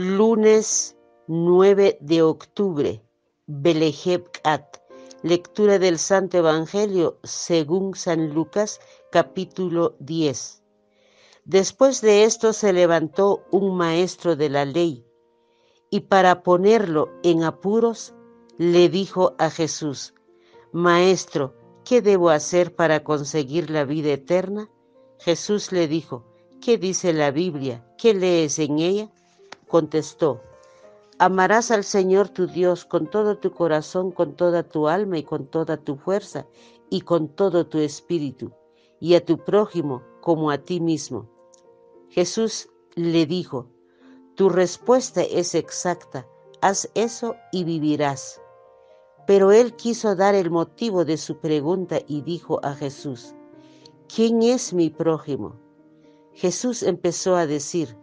Lunes 9 de octubre, Belejebcat. Lectura del Santo Evangelio según San Lucas, capítulo 10. Después de esto se levantó un maestro de la ley y para ponerlo en apuros le dijo a Jesús: Maestro, ¿qué debo hacer para conseguir la vida eterna? Jesús le dijo: ¿Qué dice la Biblia? ¿Qué lees en ella? Contestó: Amarás al Señor tu Dios con todo tu corazón, con toda tu alma y con toda tu fuerza y con todo tu espíritu, y a tu prójimo como a ti mismo. Jesús le dijo: Tu respuesta es exacta, haz eso y vivirás. Pero él quiso dar el motivo de su pregunta y dijo a Jesús: ¿Quién es mi prójimo? Jesús empezó a decir: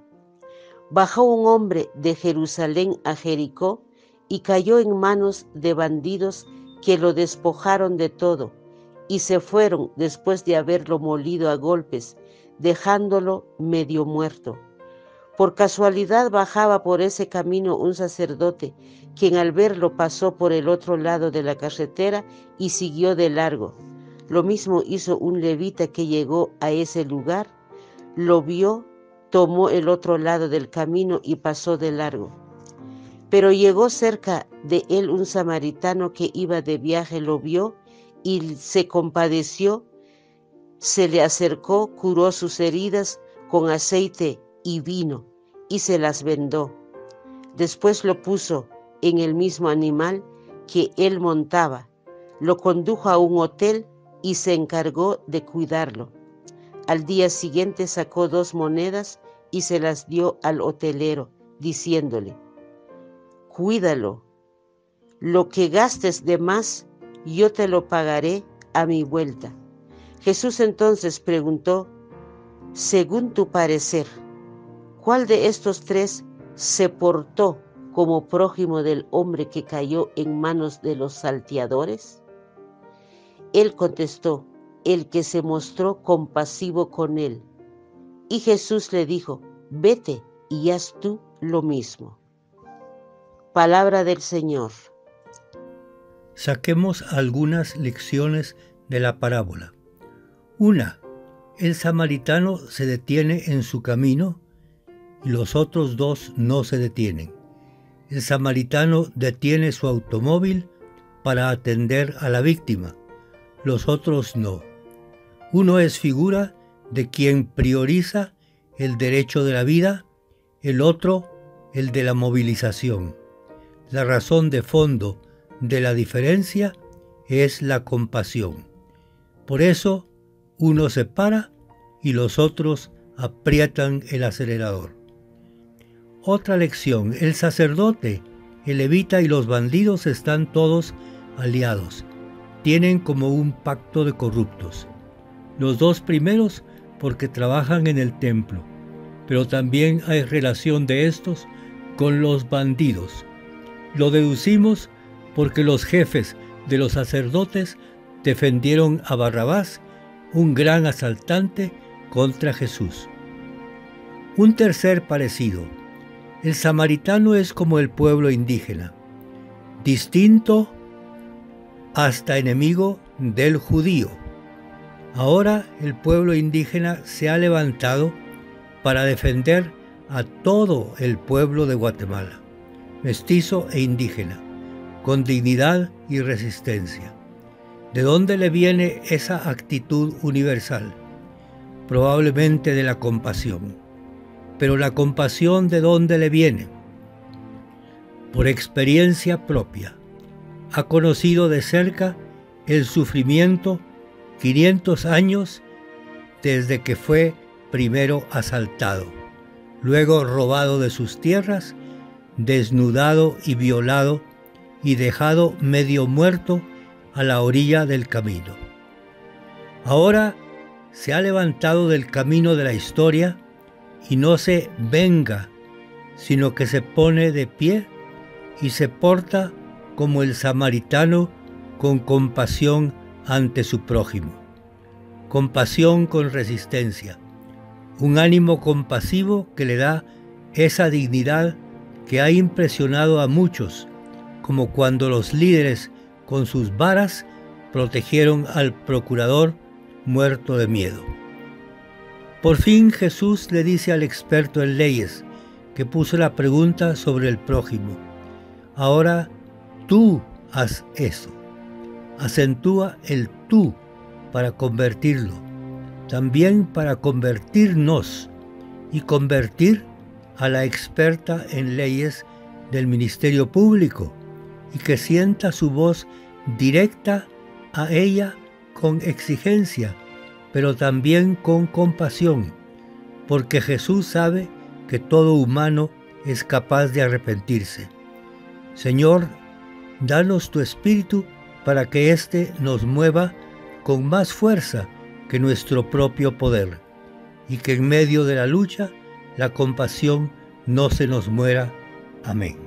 Bajó un hombre de Jerusalén a Jericó y cayó en manos de bandidos que lo despojaron de todo y se fueron después de haberlo molido a golpes, dejándolo medio muerto. Por casualidad bajaba por ese camino un sacerdote, quien al verlo pasó por el otro lado de la carretera y siguió de largo. Lo mismo hizo un levita que llegó a ese lugar, lo vio, tomó el otro lado del camino y pasó de largo. Pero llegó cerca de él un samaritano que iba de viaje, lo vio y se compadeció, se le acercó, curó sus heridas con aceite y vino y se las vendó. Después lo puso en el mismo animal que él montaba, lo condujo a un hotel y se encargó de cuidarlo. Al día siguiente sacó 2 monedas y se las dio al hotelero, diciéndole: Cuídalo, lo que gastes de más, yo te lo pagaré a mi vuelta. Jesús entonces preguntó: Según tu parecer, ¿cuál de estos 3 se portó como prójimo del hombre que cayó en manos de los salteadores? Él contestó: el que se mostró compasivo con él. Y Jesús le dijo: Vete y haz tú lo mismo. Palabra del Señor. Saquemos algunas lecciones de la parábola. 1. El samaritano se detiene en su camino y los otros 2 no se detienen. El samaritano detiene su automóvil para atender a la víctima, los otros no. Uno es figura de quien prioriza el derecho de la vida, el otro el de la movilización. La razón de fondo de la diferencia es la compasión. Por eso, uno se para y los otros aprietan el acelerador. Otra lección: el sacerdote, el levita y los bandidos están todos aliados. Tienen como un pacto de corruptos. Los 2 primeros porque trabajan en el templo, pero también hay relación de estos con los bandidos. Lo deducimos porque los jefes de los sacerdotes defendieron a Barrabás, un gran asaltante, contra Jesús. Un tercer parecido: el samaritano es como el pueblo indígena, distinto hasta enemigo del judío. Ahora el pueblo indígena se ha levantado para defender a todo el pueblo de Guatemala, mestizo e indígena, con dignidad y resistencia. ¿De dónde le viene esa actitud universal? Probablemente de la compasión. Pero la compasión, ¿de dónde le viene? Por experiencia propia. Ha conocido de cerca el sufrimiento 500 años desde que fue primero asaltado, luego robado de sus tierras, desnudado y violado y dejado medio muerto a la orilla del camino. Ahora se ha levantado del camino de la historia y no se venga, sino que se pone de pie y se porta como el samaritano con compasión ante su prójimo. Compasión con resistencia, un ánimo compasivo que le da esa dignidad que ha impresionado a muchos, como cuando los líderes con sus varas protegieron al procurador muerto de miedo. Por fin Jesús le dice al experto en leyes, que puso la pregunta sobre el prójimo: ahora tú haz eso. Acentúa el tú para convertirlo, también para convertirnos y convertir a la experta en leyes del Ministerio Público, y que sienta su voz directa a ella con exigencia, pero también con compasión, porque Jesús sabe que todo humano es capaz de arrepentirse. Señor, danos tu Espíritu para que éste nos mueva con más fuerza que nuestro propio poder, y que en medio de la lucha la compasión no se nos muera. Amén.